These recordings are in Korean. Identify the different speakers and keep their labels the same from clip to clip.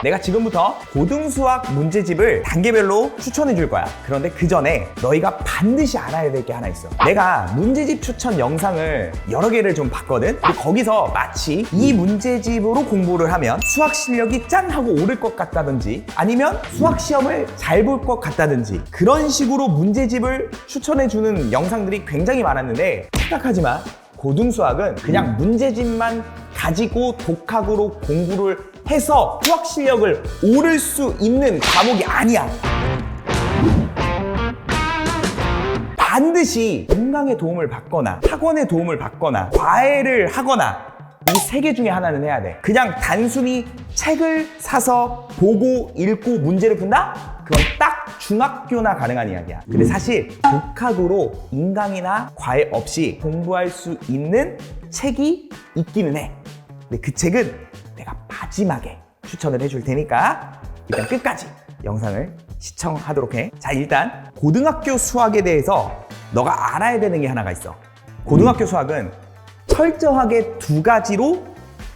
Speaker 1: 내가 지금부터 고등수학 문제집을 단계별로 추천해 줄 거야. 그런데 그 전에 너희가 반드시 알아야 될 게 하나 있어. 내가 문제집 추천 영상을 여러 개를 좀 봤거든. 근데 거기서 마치 이 문제집으로 공부를 하면 수학 실력이 짠 하고 오를 것 같다든지 아니면 수학 시험을 잘 볼 것 같다든지 그런 식으로 문제집을 추천해 주는 영상들이 굉장히 많았는데 착각하지 마. 고등수학은 그냥 문제집만 가지고 독학으로 공부를 해서 수학 실력을 오를 수 있는 과목이 아니야. 반드시 인강의 도움을 받거나 학원의 도움을 받거나 과외를 하거나 이 세 개 중에 하나는 해야 돼. 그냥 단순히 책을 사서 보고 읽고 문제를 푼다? 그건 딱 중학교나 가능한 이야기야. 근데 사실 독학으로 인강이나 과외 없이 공부할 수 있는 책이 있기는 해. 근데 그 책은 내가 마지막에 추천을 해줄 테니까 일단 끝까지 영상을 시청하도록 해. 자, 일단 고등학교 수학에 대해서 너가 알아야 되는 게 하나가 있어. 고등학교 수학은 철저하게 두 가지로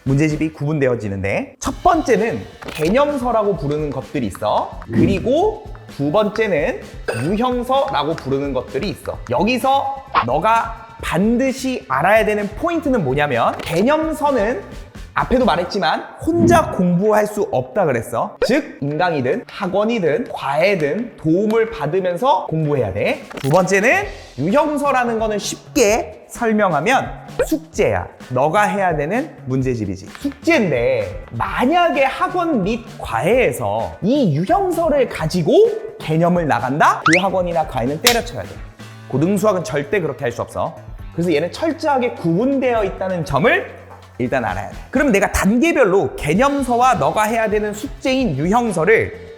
Speaker 1: 문제집이 구분되어지는데 첫 번째는 개념서라고 부르는 것들이 있어. 그리고 두 번째는 유형서라고 부르는 것들이 있어. 여기서 너가 반드시 알아야 되는 포인트는 뭐냐면 개념서는 앞에도 말했지만 혼자 공부할 수 없다 그랬어. 즉 인강이든 학원이든 과외든 도움을 받으면서 공부해야 돼. 두 번째는 유형서라는 거는 쉽게 설명하면 숙제야. 너가 해야 되는 문제집이지. 숙제인데 만약에 학원 및 과외에서 이 유형서를 가지고 개념을 나간다? 그 학원이나 과외는 때려쳐야 돼. 고등수학은 절대 그렇게 할 수 없어. 그래서 얘는 철저하게 구분되어 있다는 점을 일단 알아야 돼. 그럼 내가 단계별로 개념서와 너가 해야 되는 숙제인 유형서를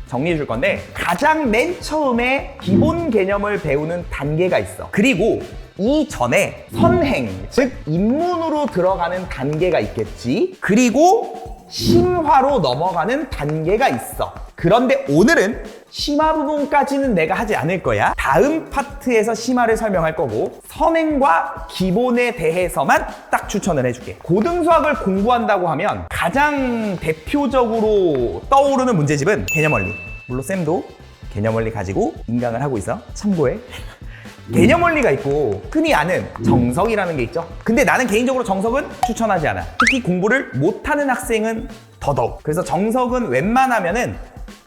Speaker 1: 정리해 줄 건데 가장 맨 처음에 기본 개념을 배우는 단계가 있어. 그리고 이전에 선행, 즉 입문으로 들어가는 단계가 있겠지. 그리고 심화로 넘어가는 단계가 있어. 그런데 오늘은 심화 부분까지는 내가 하지 않을 거야. 다음 파트에서 심화를 설명할 거고 선행과 기본에 대해서만 딱 추천을 해줄게. 고등수학을 공부한다고 하면 가장 대표적으로 떠오르는 문제집은 개념원리. 물론 쌤도 개념원리 가지고 인강을 하고 있어. 참고해. 개념원리가 있고 흔히 아는 정석이라는 게 있죠. 근데 나는 개인적으로 정석은 추천하지 않아. 특히 공부를 못하는 학생은 더더욱. 그래서 정석은 웬만하면은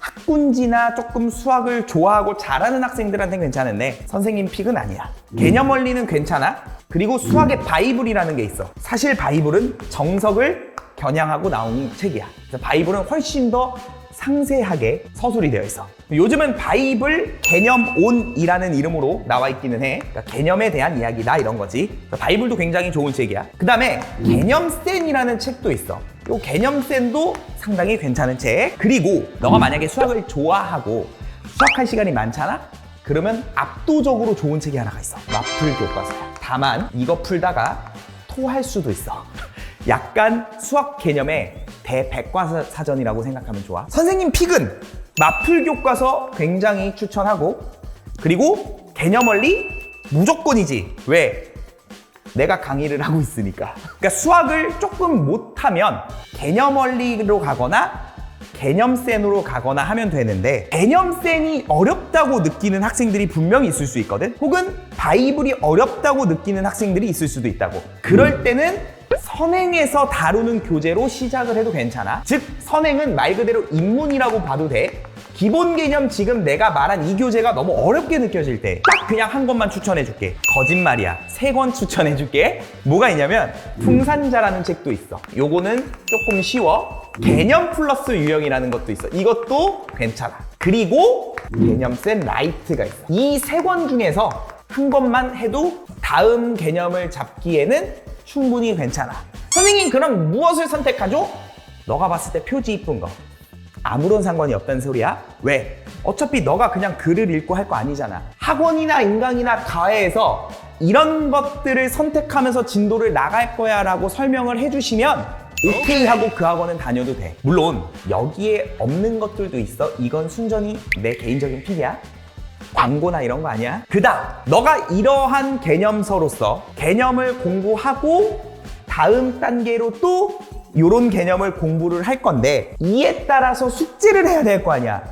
Speaker 1: 학군지나 조금 수학을 좋아하고 잘하는 학생들한테는 괜찮은데 선생님 픽은 아니야. 개념원리는 괜찮아. 그리고 수학의 바이블이라는 게 있어. 사실 바이블은 정석을 겨냥하고 나온 책이야. 그래서 바이블은 훨씬 더 상세하게 서술이 되어 있어. 요즘은 바이블 개념온이라는 이름으로 나와 있기는 해. 그러니까 개념에 대한 이야기다 이런 거지. 바이블도 굉장히 좋은 책이야. 그 다음에 개념센이라는 책도 있어. 이 개념센도 상당히 괜찮은 책. 그리고 너가 만약에 수학을 좋아하고 수학할 시간이 많잖아? 그러면 압도적으로 좋은 책이 하나가 있어. 마풀 교과서야. 다만 이거 풀다가 토할 수도 있어. 약간 수학 개념의 대백과사전이라고 생각하면 좋아. 선생님 픽은 마풀 교과서 굉장히 추천하고 그리고 개념원리 무조건이지. 왜? 내가 강의를 하고 있으니까. 그러니까 수학을 조금 못하면 개념원리로 가거나 개념센으로 가거나 하면 되는데 개념센이 어렵다고 느끼는 학생들이 분명히 있을 수 있거든. 혹은 바이블이 어렵다고 느끼는 학생들이 있을 수도 있다고. 그럴 때는 선행에서 다루는 교재로 시작을 해도 괜찮아. 즉 선행은 말 그대로 입문이라고 봐도 돼. 기본 개념 지금 내가 말한 이 교재가 너무 어렵게 느껴질 때 딱 그냥 한 권만 추천해 줄게. 거짓말이야. 3권 추천해 줄게. 뭐가 있냐면 풍산자라는 책도 있어. 요거는 조금 쉬워. 개념 플러스 유형이라는 것도 있어. 이것도 괜찮아. 그리고 개념센 라이트가 있어. 이 3권 중에서 한 권만 해도 다음 개념을 잡기에는 충분히 괜찮아. 선생님 그럼 무엇을 선택하죠? 너가 봤을 때 표지 이쁜 거. 아무런 상관이 없다는 소리야. 왜? 어차피 너가 그냥 글을 읽고 할 거 아니잖아. 학원이나 인강이나 과외에서 이런 것들을 선택하면서 진도를 나갈 거야 라고 설명을 해주시면 오케이 하고 그 학원은 다녀도 돼. 물론 여기에 없는 것들도 있어. 이건 순전히 내 개인적인 픽이야. 광고나 이런 거 아니야. 그다음 너가 이러한 개념서로서 개념을 공부하고 다음 단계로 또 요런 개념을 공부를 할 건데 이에 따라서 숙제를 해야 될 거 아니야.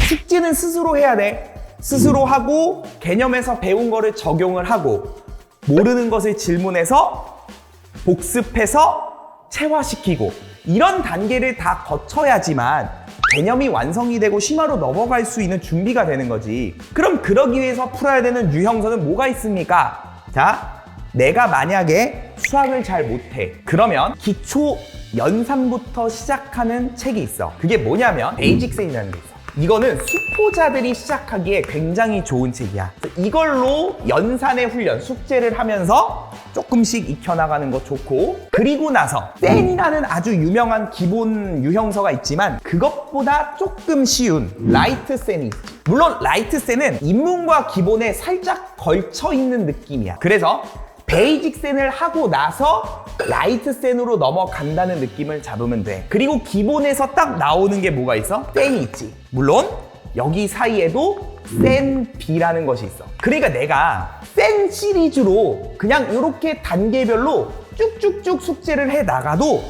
Speaker 1: 숙제는 스스로 해야 돼. 스스로 하고 개념에서 배운 거를 적용을 하고 모르는 것을 질문해서 복습해서 체화시키고 이런 단계를 다 거쳐야지만 개념이 완성이 되고 심화로 넘어갈 수 있는 준비가 되는 거지. 그럼 그러기 위해서 풀어야 되는 유형서는 뭐가 있습니까? 자, 내가 만약에 수학을 잘 못해. 그러면 기초 연산부터 시작하는 책이 있어. 그게 뭐냐면 베이직센이라는 게 있어. 이거는 수포자들이 시작하기에 굉장히 좋은 책이야. 이걸로 연산의 훈련, 숙제를 하면서 조금씩 익혀나가는 거 좋고, 그리고 나서 센이라는 아주 유명한 기본 유형서가 있지만 그것보다 조금 쉬운 라이트 센이 있지. 물론 라이트 센은 인문과 기본에 살짝 걸쳐 있는 느낌이야. 그래서 베이직 센을 하고 나서 라이트 센으로 넘어간다는 느낌을 잡으면 돼. 그리고 기본에서 딱 나오는 게 뭐가 있어? 센이 있지. 물론 여기 사이에도 센 B라는 것이 있어. 그러니까 내가 센 시리즈로 그냥 이렇게 단계별로 쭉쭉쭉 숙제를 해 나가도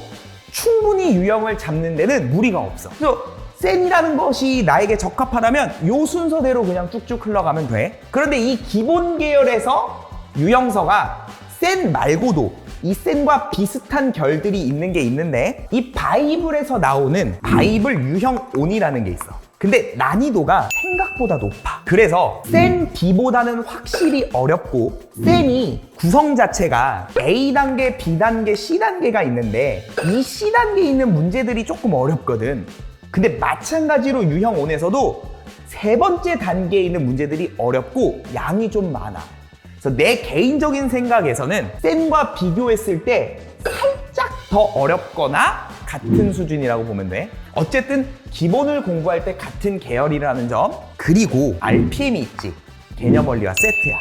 Speaker 1: 충분히 유형을 잡는 데는 무리가 없어. 그래서 센이라는 것이 나에게 적합하다면 이 순서대로 그냥 쭉쭉 흘러가면 돼. 그런데 이 기본 계열에서 유형서가 센 말고도 이 센과 비슷한 결들이 있는 게 있는데 이 바이블에서 나오는 바이블 유형 온이라는 게 있어. 근데 난이도가 생각보다 높아. 그래서 센 B보다는 확실히 어렵고 센이 구성 자체가 A단계, B단계, C단계가 있는데 이 C단계에 있는 문제들이 조금 어렵거든. 근데 마찬가지로 유형 온에서도 세 번째 단계에 있는 문제들이 어렵고 양이 좀 많아. 그래서 내 개인적인 생각에서는 센과 비교했을 때 살짝 더 어렵거나 같은 수준이라고 보면 돼. 어쨌든 기본을 공부할 때 같은 계열이라는 점. 그리고 RPM이 있지. 개념 원리와 세트야.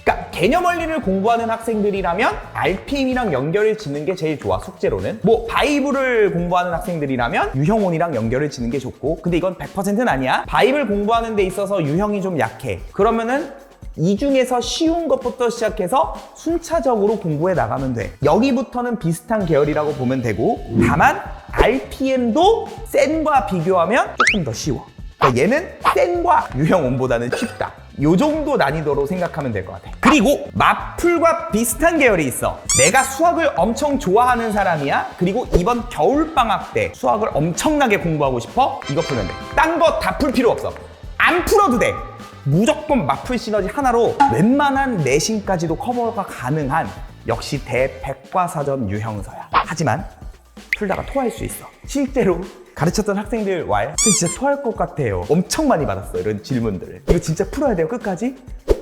Speaker 1: 그러니까 개념 원리를 공부하는 학생들이라면 RPM이랑 연결을 짓는 게 제일 좋아, 숙제로는. 뭐 바이블을 공부하는 학생들이라면 유형온이랑 연결을 짓는 게 좋고, 근데 이건 100%는 아니야. 바이블 공부하는 데 있어서 유형이 좀 약해. 그러면은 이 중에서 쉬운 것부터 시작해서 순차적으로 공부해 나가면 돼. 여기부터는 비슷한 계열이라고 보면 되고, 다만 RPM도 센과 비교하면 조금 더 쉬워. 그러니까 얘는 센과 유형온보다는 쉽다. 요 정도 난이도로 생각하면 될 것 같아. 그리고 마풀과 비슷한 계열이 있어. 내가 수학을 엄청 좋아하는 사람이야. 그리고 이번 겨울방학 때 수학을 엄청나게 공부하고 싶어. 이거 풀면 돼. 딴 거 다 풀 필요 없어. 안 풀어도 돼. 무조건 마풀 시너지 하나로 웬만한 내신까지도 커버가 가능한 역시 대백과사전 유형서야. 하지만 풀다가 토할 수 있어. 실제로 가르쳤던 학생들 왈 진짜 토할 것 같아요. 엄청 많이 받았어, 이런 질문들을. 이거 진짜 풀어야 돼요, 끝까지?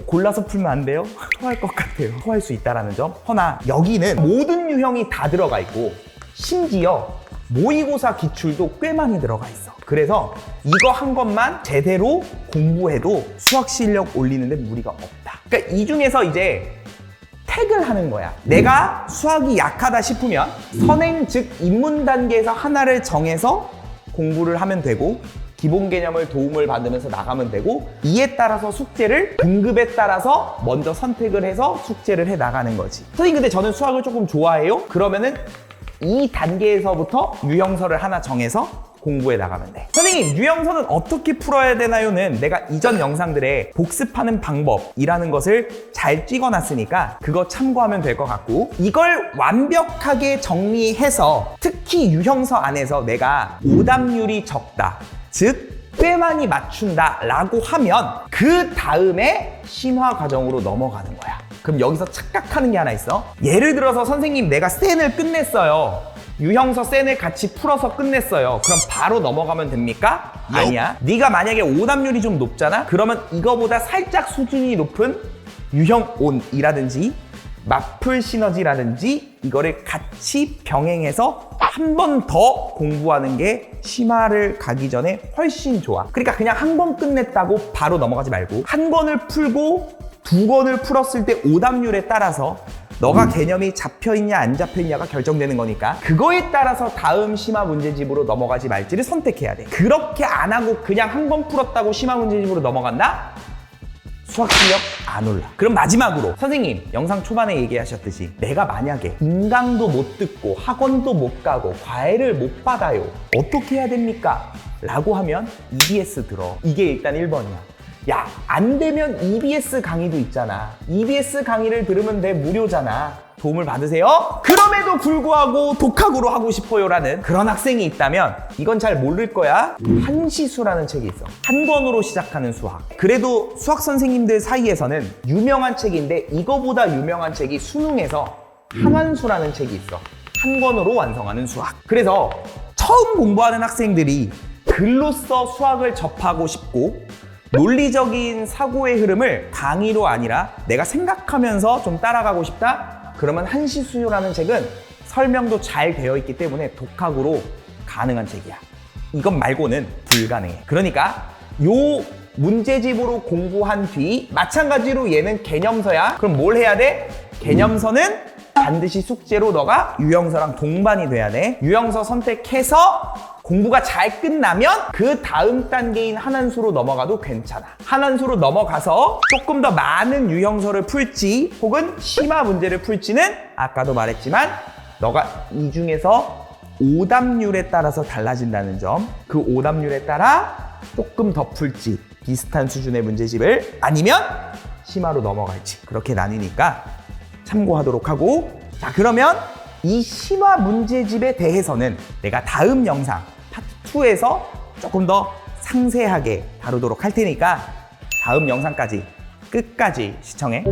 Speaker 1: 골라서 풀면 안 돼요? 토할 것 같아요. 토할 수 있다라는 점. 허나 여기는 모든 유형이 다 들어가 있고 심지어 모의고사 기출도 꽤 많이 들어가 있어. 그래서 이거 한 것만 제대로 공부해도 수학 실력 올리는데 무리가 없다. 그러니까 이 중에서 이제 택을 하는 거야. 내가 수학이 약하다 싶으면 선행, 즉 입문 단계에서 하나를 정해서 공부를 하면 되고, 기본 개념을 도움을 받으면서 나가면 되고, 이에 따라서 숙제를 등급에 따라서 먼저 선택을 해서 숙제를 해 나가는 거지. 선생님, 근데 저는 수학을 조금 좋아해요? 그러면은 이 단계에서부터 유형서를 하나 정해서 공부해 나가면 돼. 선생님, 유형서는 어떻게 풀어야 되나요?는 내가 이전 영상들에 복습하는 방법이라는 것을 잘 찍어놨으니까 그거 참고하면 될 것 같고, 이걸 완벽하게 정리해서 특히 유형서 안에서 내가 오답률이 적다, 즉 꽤 많이 맞춘다 라고 하면 그 다음에 심화 과정으로 넘어가는 거야. 그럼 여기서 착각하는 게 하나 있어. 예를 들어서 선생님, 내가 센을 끝냈어요. 유형서 센을 같이 풀어서 끝냈어요. 그럼 바로 넘어가면 됩니까? 아니야. 네가 만약에 오답률이 좀 높잖아? 그러면 이거보다 살짝 수준이 높은 유형온이라든지 마풀 시너지라든지 이거를 같이 병행해서 한 번 더 공부하는 게 심화를 가기 전에 훨씬 좋아. 그러니까 그냥 한 번 끝냈다고 바로 넘어가지 말고 한 권을 풀고 두 권을 풀었을 때 오답률에 따라서 너가 개념이 잡혀있냐 안 잡혀있냐가 결정되는 거니까 그거에 따라서 다음 심화 문제집으로 넘어가지 말지를 선택해야 돼. 그렇게 안 하고 그냥 한 번 풀었다고 심화 문제집으로 넘어간다? 수학 실력 안 올라. 그럼 마지막으로 선생님 영상 초반에 얘기하셨듯이 내가 만약에 인강도 못 듣고 학원도 못 가고 과외를 못 받아요. 어떻게 해야 됩니까? 라고 하면 EBS 들어. 이게 일단 1번이야. 야, 안 되면 EBS 강의도 있잖아. EBS 강의를 들으면 돼. 무료잖아. 도움을 받으세요? 그럼에도 불구하고 독학으로 하고 싶어요 라는 그런 학생이 있다면 이건 잘 모를 거야. 한시수라는 책이 있어. 한 권으로 시작하는 수학. 그래도 수학 선생님들 사이에서는 유명한 책인데 이거보다 유명한 책이 수능에서 한한수라는 책이 있어. 한 권으로 완성하는 수학. 그래서 처음 공부하는 학생들이 글로써 수학을 접하고 싶고 논리적인 사고의 흐름을 강의로 아니라 내가 생각하면서 좀 따라가고 싶다? 그러면 한시수요라는 책은 설명도 잘 되어 있기 때문에 독학으로 가능한 책이야. 이것 말고는 불가능해. 그러니까 요 문제집으로 공부한 뒤 마찬가지로 얘는 개념서야. 그럼 뭘 해야 돼? 개념서는 반드시 숙제로 너가 유형서랑 동반이 돼야 돼. 유형서 선택해서 공부가 잘 끝나면 그 다음 단계인 한한수로 넘어가도 괜찮아. 한한수로 넘어가서 조금 더 많은 유형서를 풀지 혹은 심화 문제를 풀지는 아까도 말했지만 너가 이 중에서 오답률에 따라서 달라진다는 점. 그 오답률에 따라 조금 더 풀지 비슷한 수준의 문제집을 아니면 심화로 넘어갈지 그렇게 나뉘니까 참고하도록 하고, 자 그러면 이 심화 문제집에 대해서는 내가 다음 영상 파트 2에서 조금 더 상세하게 다루도록 할 테니까 다음 영상까지 끝까지 시청해.